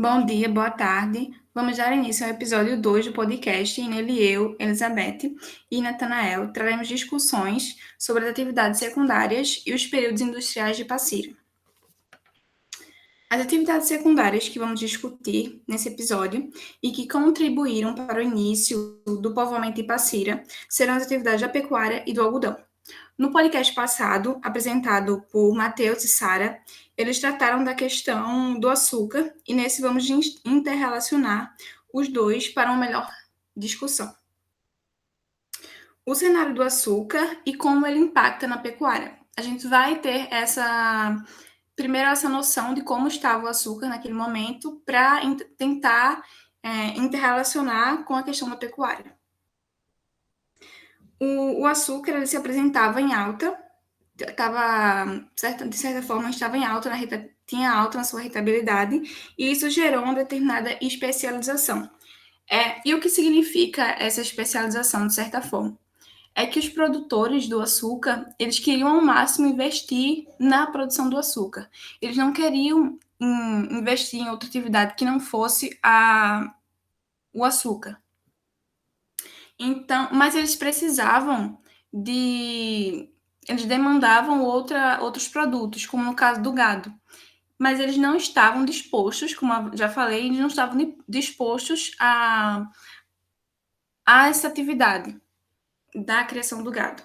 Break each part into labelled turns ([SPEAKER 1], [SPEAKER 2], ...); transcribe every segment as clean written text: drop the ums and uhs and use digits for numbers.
[SPEAKER 1] Bom dia, boa tarde. Vamos dar início ao episódio 2 do podcast e nele eu, Elizabeth e Natanael traremos discussões sobre as atividades secundárias e os períodos industriais de Passira. As atividades secundárias que vamos discutir nesse episódio e que contribuíram para o início do povoamento de Passira serão as atividades da pecuária e do algodão. No podcast passado, apresentado por Matheus e Sara, eles trataram da questão do açúcar e nesse vamos interrelacionar os dois para uma melhor discussão. O cenário do açúcar e como ele impacta na pecuária. A gente vai ter primeiro essa noção de como estava o açúcar naquele momento para tentar interrelacionar com a questão da pecuária. O açúcar ele se apresentava em alta, de certa forma estava em alta, tinha alta na sua rentabilidade, e isso gerou uma determinada especialização. E o que significa essa especialização, de certa forma? É que os produtores do açúcar, eles queriam ao máximo investir na produção do açúcar. Eles não queriam investir em outra atividade que não fosse o açúcar. Então, mas eles precisavam eles demandavam outros produtos, como no caso do gado. Mas eles não estavam dispostos, como eu já falei, eles não estavam dispostos a essa atividade da criação do gado.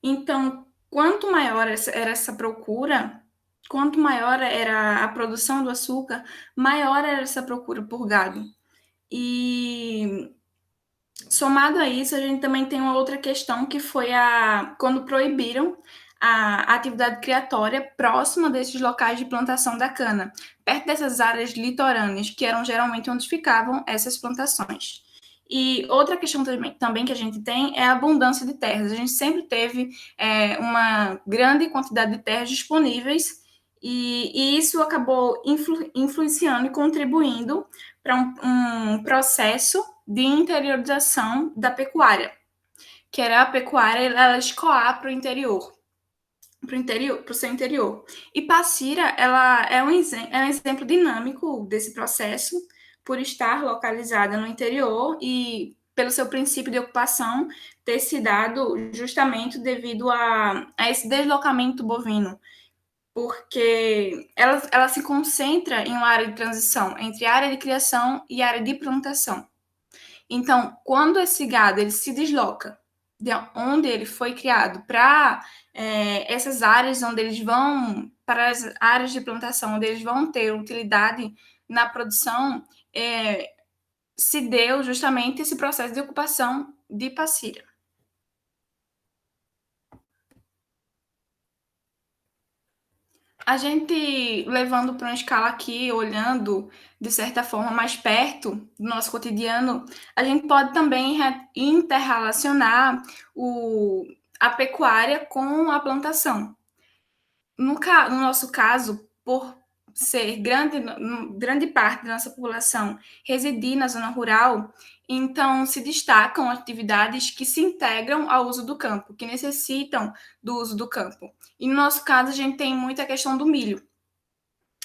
[SPEAKER 1] Então, quanto maior era essa procura, quanto maior era a produção do açúcar, maior era essa procura por gado. E somado a isso, a gente também tem uma outra questão que foi quando proibiram a atividade criatória próxima desses locais de plantação da cana, perto dessas áreas litorâneas, que eram geralmente onde ficavam essas plantações. E outra questão também que a gente tem é a abundância de terras. A gente sempre teve uma grande quantidade de terras disponíveis e isso acabou influenciando e contribuindo para um processo de interiorização da pecuária, que era a pecuária ela escoar para o interior, para o seu interior. E Passira, ela é um exemplo dinâmico desse processo, por estar localizada no interior e pelo seu princípio de ocupação ter se dado justamente devido a esse deslocamento bovino, porque ela se concentra em uma área de transição entre área de criação e área de plantação. Então, quando esse gado ele se desloca de onde ele foi criado para essas áreas onde eles vão, para as áreas de plantação, onde eles vão ter utilidade na produção, se deu justamente esse processo de ocupação de Passira. A gente levando para uma escala aqui, olhando de certa forma mais perto do nosso cotidiano, a gente pode também interrelacionar a pecuária com a plantação. No nosso caso, por ser grande parte da nossa população residir na zona rural, então se destacam atividades que se integram ao uso do campo, que necessitam do uso do campo. E no nosso caso, a gente tem muita questão do milho.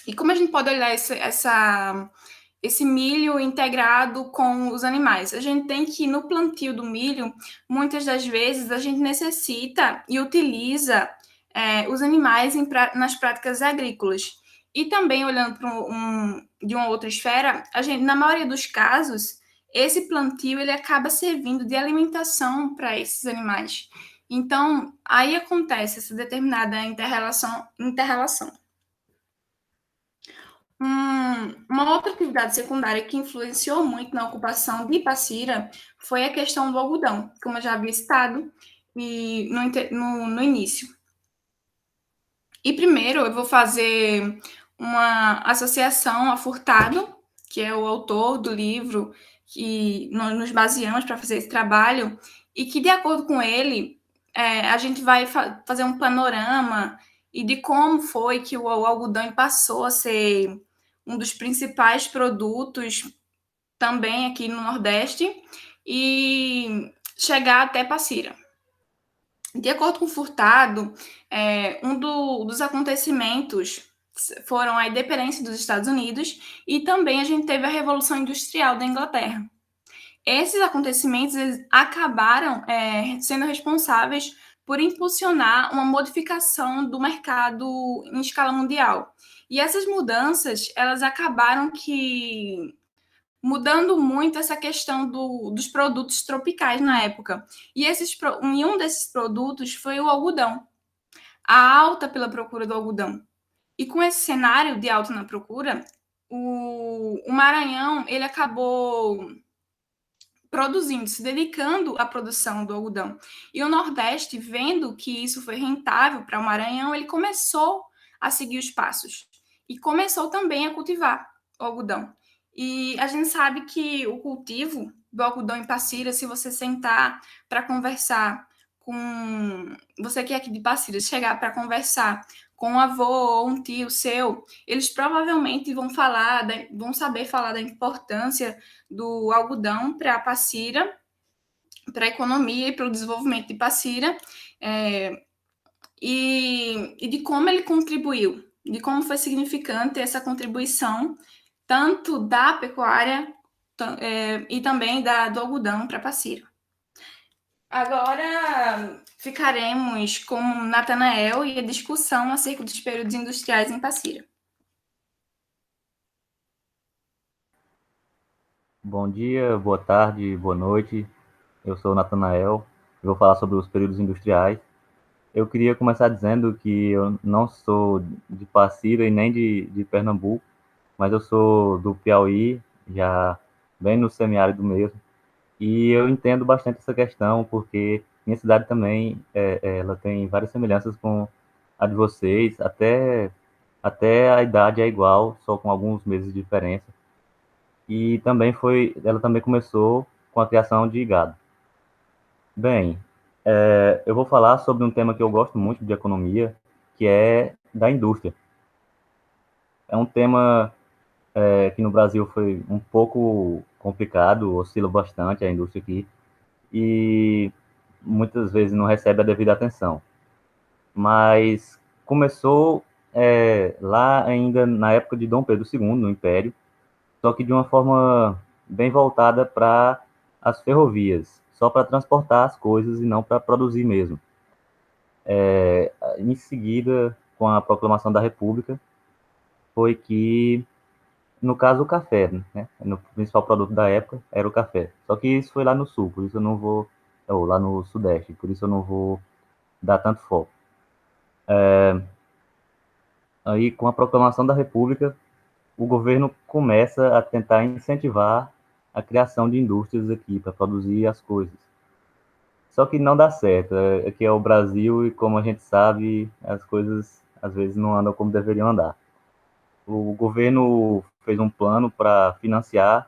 [SPEAKER 1] E como a gente pode olhar esse milho integrado com os animais? A gente tem que, no plantio do milho, muitas das vezes a gente necessita e utiliza os animais nas práticas agrícolas. E também, olhando de uma outra esfera, na maioria dos casos, esse plantio ele acaba servindo de alimentação para esses animais. Então, aí acontece essa determinada interrelação. Uma outra atividade secundária que influenciou muito na ocupação de Passira foi a questão do algodão, como eu já havia citado no início. E primeiro eu vou fazer uma associação a Furtado, que é o autor do livro que nós nos baseamos para fazer esse trabalho, e que, de acordo com ele, a gente vai fazer um panorama e de como foi que o algodão passou a ser um dos principais produtos também aqui no Nordeste e chegar até Passira. De acordo com Furtado, dos acontecimentos foram a independência dos Estados Unidos e também a gente teve a Revolução Industrial da Inglaterra. Esses acontecimentos acabaram sendo responsáveis por impulsionar uma modificação do mercado em escala mundial. E essas mudanças, elas acabaram mudando muito essa questão dos produtos tropicais na época. E um desses produtos foi o algodão, a alta pela procura do algodão. E com esse cenário de alta na procura, o Maranhão ele acabou produzindo, se dedicando à produção do algodão. E o Nordeste, vendo que isso foi rentável para o Maranhão, ele começou a seguir os passos e começou também a cultivar o algodão. E a gente sabe que o cultivo do algodão em Passira, se você sentar para conversar com você que é aqui de Passira, chegar para conversar com um avô ou um tio seu, eles provavelmente vão saber falar da importância do algodão para a Passira, para a economia e para o desenvolvimento de Passira, e de como ele contribuiu, de como foi significante essa contribuição, tanto da pecuária e também do algodão para Passira. Agora ficaremos com Natanael e a discussão acerca dos períodos industriais em Passira.
[SPEAKER 2] Bom dia, boa tarde, boa noite. Eu sou o Natanael. Vou falar sobre os períodos industriais. Eu queria começar dizendo que eu não sou de Passira e nem de Pernambuco, mas eu sou do Piauí, já bem no semiárido mesmo. E eu entendo bastante essa questão, porque minha cidade também ela tem várias semelhanças com a de vocês, até a idade é igual, só com alguns meses de diferença. E ela também começou com a criação de gado. Bem, eu vou falar sobre um tema que eu gosto muito de economia, que é da indústria. É um tema que no Brasil foi um pouco complicado, oscila bastante a indústria aqui, e muitas vezes não recebe a devida atenção. Mas começou lá ainda na época de Dom Pedro II, no Império, só que de uma forma bem voltada para as ferrovias, só para transportar as coisas e não para produzir mesmo. Em seguida, com a proclamação da República, foi que, no caso, o café, né? O principal produto da época era o café. Só que isso foi lá no sul, por isso eu não vou, ou lá no sudeste, por isso eu não vou dar tanto foco. Aí, com a proclamação da República, o governo começa a tentar incentivar a criação de indústrias aqui para produzir as coisas. Só que não dá certo. Aqui é o Brasil e, como a gente sabe, as coisas às vezes não andam como deveriam andar. O governo fez um plano para financiar,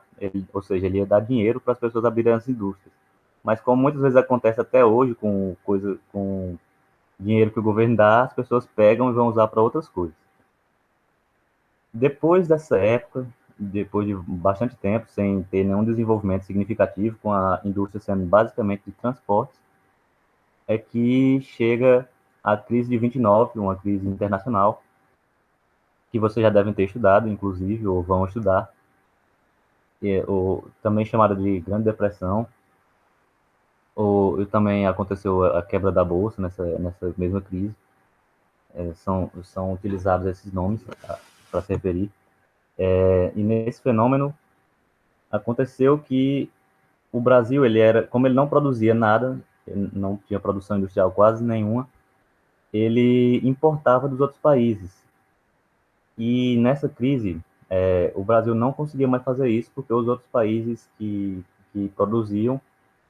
[SPEAKER 2] ou seja, ele ia dar dinheiro para as pessoas abrirem as indústrias. Mas como muitas vezes acontece até hoje com dinheiro que o governo dá, as pessoas pegam e vão usar para outras coisas. Depois dessa época, depois de bastante tempo, sem ter nenhum desenvolvimento significativo, com a indústria sendo basicamente de transportes, é que chega a crise de 29, uma crise internacional, que vocês já devem ter estudado, inclusive, ou vão estudar, ou também chamada de Grande Depressão, ou também aconteceu a quebra da Bolsa nessa mesma crise. São utilizados esses nomes para se referir. E nesse fenômeno, aconteceu que o Brasil, como ele não produzia nada, ele não tinha produção industrial quase nenhuma, ele importava dos outros países. E nessa crise, o Brasil não conseguia mais fazer isso, porque os outros países que produziam,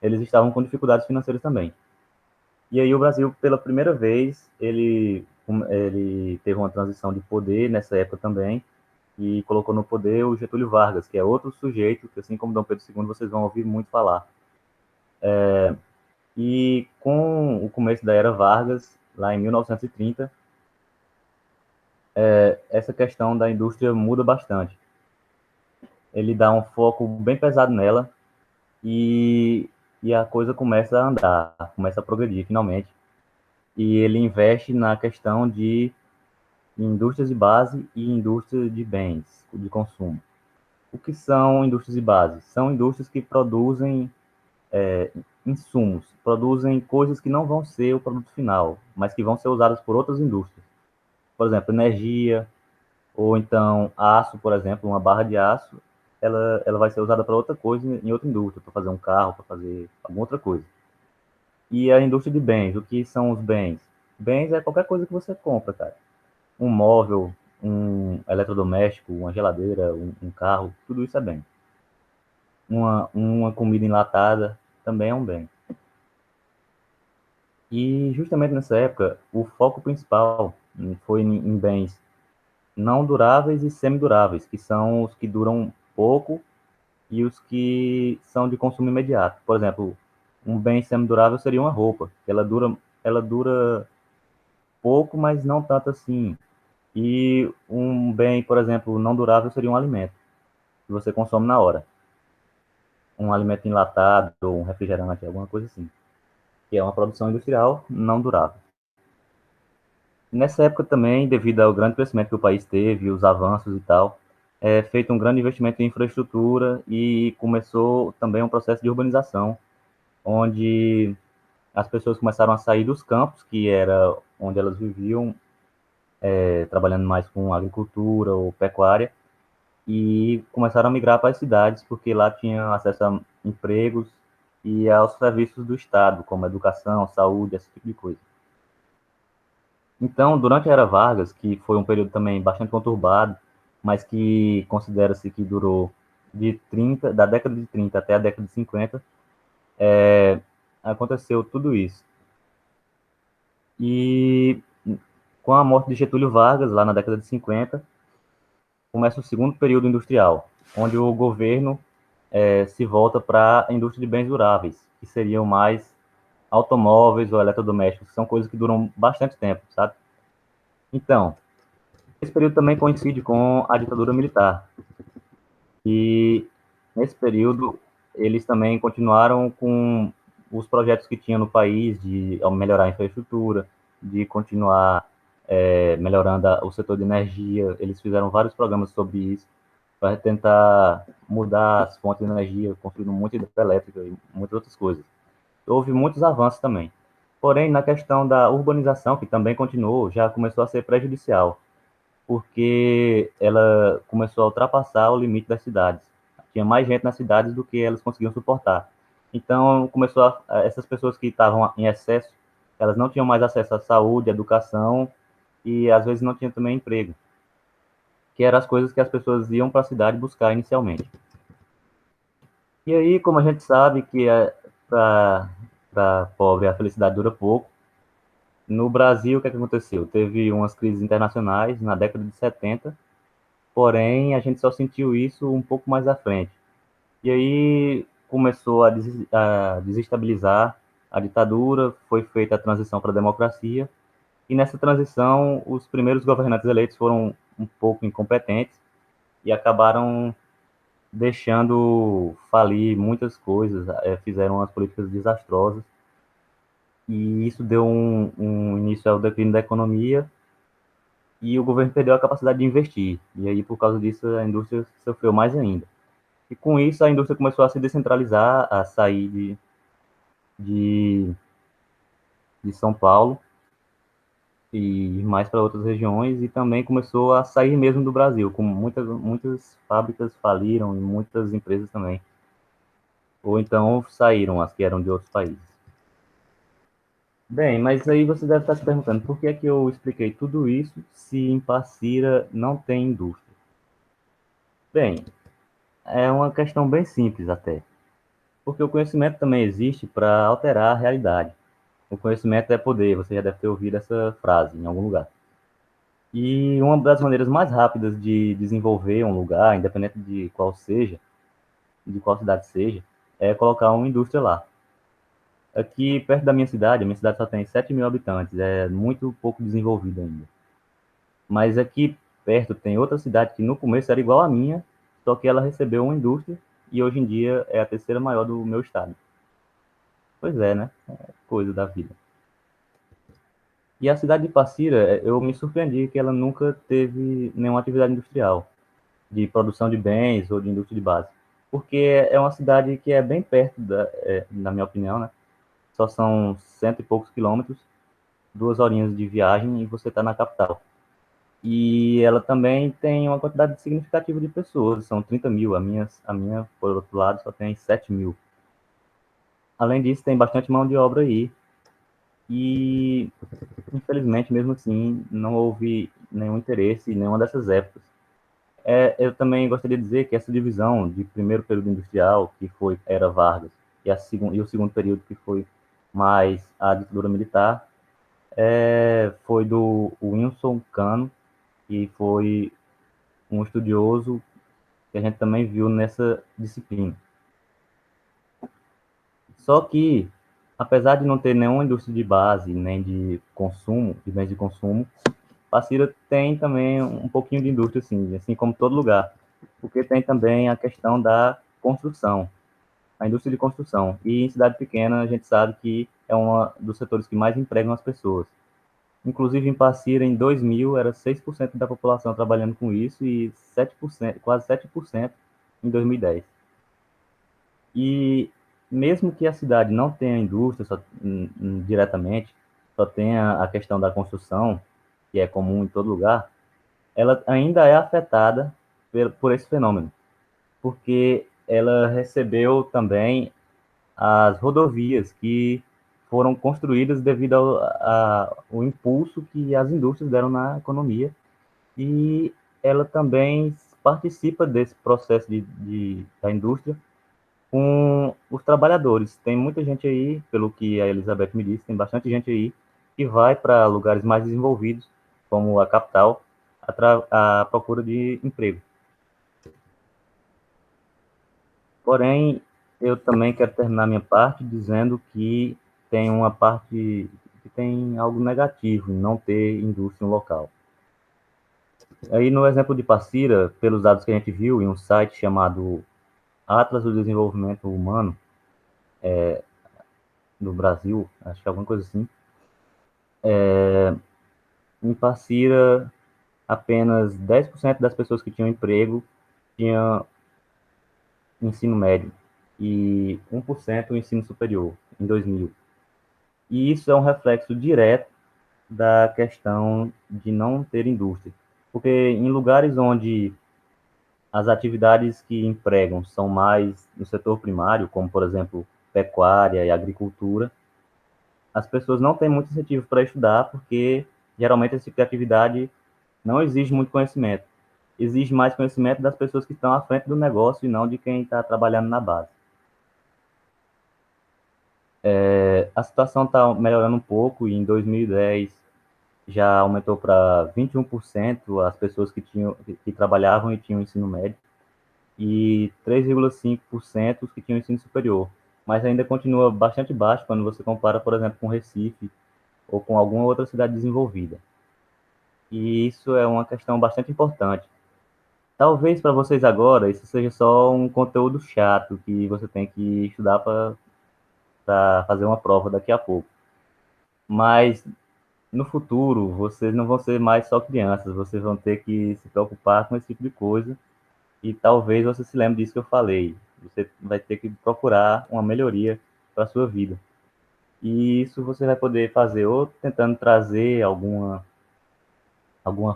[SPEAKER 2] eles estavam com dificuldades financeiras também. E aí o Brasil, pela primeira vez, ele teve uma transição de poder nessa época também, e colocou no poder o Getúlio Vargas, que é outro sujeito que, assim como Dom Pedro II, vocês vão ouvir muito falar. E com o começo da era Vargas, lá em 1930, essa questão da indústria muda bastante. Ele dá um foco bem pesado nela e, e a coisa começa a andar, começa a progredir finalmente. E ele investe na questão de indústrias de base e indústria de bens de consumo. O que são indústrias de base? São indústrias que produzem insumos, produzem coisas que não vão ser o produto final, mas que vão ser usadas por outras indústrias. Por exemplo, energia, ou então aço, por exemplo, uma barra de aço, ela vai ser usada para outra coisa em outra indústria, para fazer um carro, para fazer alguma outra coisa. E a indústria de bens, o que são os bens? Bens é qualquer coisa que você compra, cara. Um móvel, um eletrodoméstico, uma geladeira, um carro, tudo isso é bem. Uma comida enlatada também é um bem. E justamente nessa época, o foco principal foi em bens não duráveis e semiduráveis, que são os que duram pouco e os que são de consumo imediato. Por exemplo, um bem semidurável seria uma roupa, que ela dura pouco, mas não tanto assim. E um bem, por exemplo, não durável seria um alimento, que você consome na hora. Um alimento enlatado, um refrigerante, alguma coisa assim, que é uma produção industrial não durável. Nessa época também, devido ao grande crescimento que o país teve, os avanços e tal, é feito um grande investimento em infraestrutura e começou também um processo de urbanização, onde as pessoas começaram a sair dos campos, que era onde elas viviam, trabalhando mais com agricultura ou pecuária, e começaram a migrar para as cidades, porque lá tinham acesso a empregos e aos serviços do Estado, como educação, saúde, esse tipo de coisa. Então, durante a Era Vargas, que foi um período também bastante conturbado, mas que considera-se que durou da década de 30 até a década de 50, aconteceu tudo isso. E com a morte de Getúlio Vargas, lá na década de 50, começa o segundo período industrial, onde o governo se volta para a indústria de bens duráveis, que seriam mais automóveis ou eletrodomésticos, que são coisas que duram bastante tempo, sabe? Então, esse período também coincide com a ditadura militar. E nesse período, eles também continuaram com os projetos que tinham no país de melhorar a infraestrutura, de continuar melhorando o setor de energia. Eles fizeram vários programas sobre isso, para tentar mudar as fontes de energia, construindo muita hidrelétrica e muitas outras coisas. Houve muitos avanços também. Porém, na questão da urbanização, que também continuou, já começou a ser prejudicial, porque ela começou a ultrapassar o limite das cidades. Tinha mais gente nas cidades do que elas conseguiam suportar. Então, essas pessoas que estavam em excesso, elas não tinham mais acesso à saúde, à educação e às vezes não tinham também emprego, que eram as coisas que as pessoas iam para a cidade buscar inicialmente. E aí, como a gente sabe que para pobre a felicidade dura pouco, no Brasil, o que é que aconteceu? Teve umas crises internacionais na década de 70, porém a gente só sentiu isso um pouco mais à frente. E aí começou a desestabilizar a ditadura, foi feita a transição para a democracia, e nessa transição os primeiros governantes eleitos foram um pouco incompetentes e acabaram deixando falir muitas coisas, fizeram umas políticas desastrosas, e isso deu um início ao declínio da economia, e o governo perdeu a capacidade de investir. E aí, por causa disso, a indústria sofreu mais ainda. E com isso, a indústria começou a se descentralizar, a sair de, de São Paulo e ir mais para outras regiões, e também começou a sair mesmo do Brasil, como muitas fábricas faliram e muitas empresas também. Ou então saíram as que eram de outros países. Bem, mas aí você deve estar se perguntando por que é que eu expliquei tudo isso se em Passira não tem indústria? Bem, é uma questão bem simples até, porque o conhecimento também existe para alterar a realidade. O conhecimento é poder, você já deve ter ouvido essa frase em algum lugar. E uma das maneiras mais rápidas de desenvolver um lugar, independente de qual seja, de qual cidade seja, é colocar uma indústria lá. Aqui perto da a minha cidade só tem 7 mil habitantes, é muito pouco desenvolvida ainda. Mas aqui perto tem outra cidade que no começo era igual à minha, só que ela recebeu uma indústria e hoje em dia é a terceira maior do meu estado. Pois é, né? É coisa da vida. E a cidade de Passira, eu me surpreendi que ela nunca teve nenhuma atividade industrial, de produção de bens ou de indústria de base. Porque é uma cidade que é bem perto, na minha opinião, né? Só são cento e poucos quilômetros, 2 horinhas de viagem e você está na capital. E ela também tem uma quantidade significativa de pessoas, são 30 mil, a minha, por outro lado, só tem 7 mil. Além disso, tem bastante mão de obra aí, e infelizmente, mesmo assim, não houve nenhum interesse em nenhuma dessas épocas. Eu também gostaria de dizer que essa divisão de primeiro período industrial, que foi era Vargas, e o segundo período, que foi mais a ditadura militar, foi do Wilson Cano, que foi um estudioso que a gente também viu nessa disciplina. Só que, apesar de não ter nenhuma indústria de base, nem de consumo, de bens de consumo, Passira tem também um pouquinho de indústria, assim como todo lugar, porque tem também a questão da construção, a indústria de construção. E em cidade pequena, a gente sabe que é um dos setores que mais empregam as pessoas. Inclusive, em Passira, em 2000, era 6% da população trabalhando com isso e 7%, quase 7% em 2010. E mesmo que a cidade não tenha indústria diretamente, só tenha a questão da construção, que é comum em todo lugar, ela ainda é afetada por esse fenômeno, porque ela recebeu também as rodovias que foram construídas devido ao impulso que as indústrias deram na economia, e ela também participa desse processo da indústria com os trabalhadores. Tem muita gente aí, pelo que a Elizabeth me disse, tem bastante gente aí que vai para lugares mais desenvolvidos, como a capital, à procura de emprego. Porém, eu também quero terminar minha parte dizendo que tem uma parte que tem algo negativo em não ter indústria no local. Aí, no exemplo de Passira, pelos dados que a gente viu em um site chamado Atlas do Desenvolvimento Humano do Brasil, acho que é alguma coisa assim, em Passira, apenas 10% das pessoas que tinham emprego tinham ensino médio e 1% o ensino superior em 2000. E isso é um reflexo direto da questão de não ter indústria. Porque em lugares onde as atividades que empregam são mais no setor primário, como, por exemplo, pecuária e agricultura, as pessoas não têm muito incentivo para estudar, porque geralmente esse tipo de atividade não exige muito conhecimento. Exige mais conhecimento das pessoas que estão à frente do negócio e não de quem está trabalhando na base. A situação está melhorando um pouco e em 2010 já aumentou para 21% as pessoas que trabalhavam e tinham ensino médio e 3,5% os que tinham ensino superior. Mas ainda continua bastante baixo quando você compara, por exemplo, com Recife ou com alguma outra cidade desenvolvida. E isso é uma questão bastante importante. Talvez para vocês agora isso seja só um conteúdo chato que você tem que estudar para fazer uma prova daqui a pouco. Mas no futuro, vocês não vão ser mais só crianças, vocês vão ter que se preocupar com esse tipo de coisa e talvez você se lembre disso que eu falei. Você vai ter que procurar uma melhoria para a sua vida. E isso você vai poder fazer ou tentando trazer alguma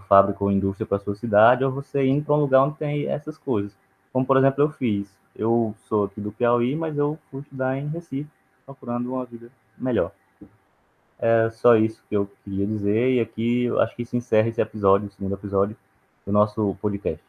[SPEAKER 2] fábrica ou indústria para sua cidade, ou você indo para um lugar onde tem essas coisas. Como, por exemplo, eu fiz. Eu sou aqui do Piauí, mas eu fui estudar em Recife, procurando uma vida melhor. É só isso que eu queria dizer, e aqui eu acho que se encerra esse episódio, o segundo episódio do nosso podcast.